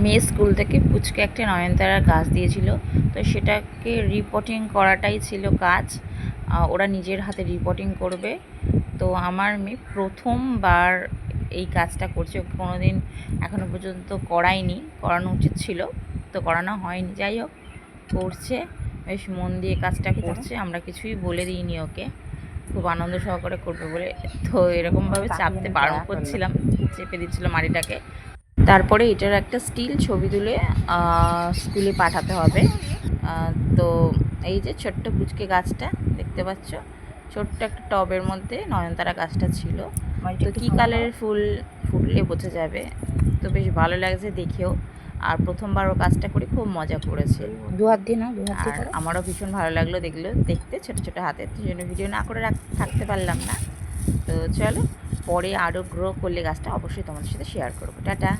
মেয়ে স্কুল থেকে পুচকে একটা নয়নতারা গাছ দিয়েছিল, তো সেটাকে রিপোর্টিং করাটাই ছিল কাজ। ওরা নিজের হাতে রিপোর্টিং করবে। তো আমার মেয়ে প্রথমবার এই কাজটা করছে, ওকে কোনো দিন এখনও পর্যন্ত করায়নি, করানো উচিত ছিল, তো করানো হয়নি। যাই হোক, করছে, বেশ মন দিয়ে কাজটা করছে। আমরা কিছুই বলে দিইনি ওকে, খুব আনন্দ সহকারে করবে বলে। তো এরকমভাবে চাপতে বারণ করছিলাম, চেপে দিচ্ছিল মাটিটাকে। তারপরে এটার একটা স্টিল ছবি তুলে স্কুলে পাঠাতে হবে। তো এই যে ছোট্ট পুচকে গাছটা দেখতে পাচ্ছ, ছোট্ট একটা টবের মধ্যে নয়নতারা গাছটা ছিল। তো কী কালারের ফুল ফুটলে বোঝা যাবে। তো বেশ ভালো লাগছে দেখেও, আর প্রথমবার ও কাজটা করে খুব মজা করেছে। দু হাত দিয়ে নাও, দু হাত দিয়ে আর করো। আমারও ভীষণ ভালো লাগলো দেখতে ছোটো ছোটো হাতের, জন্য ভিডিও না করে থাকতে পারলাম না। তো চলো, পরে আরও গ্রো করলে গাছটা অবশ্যই তোমাদের সাথে শেয়ার করবো। টাটা।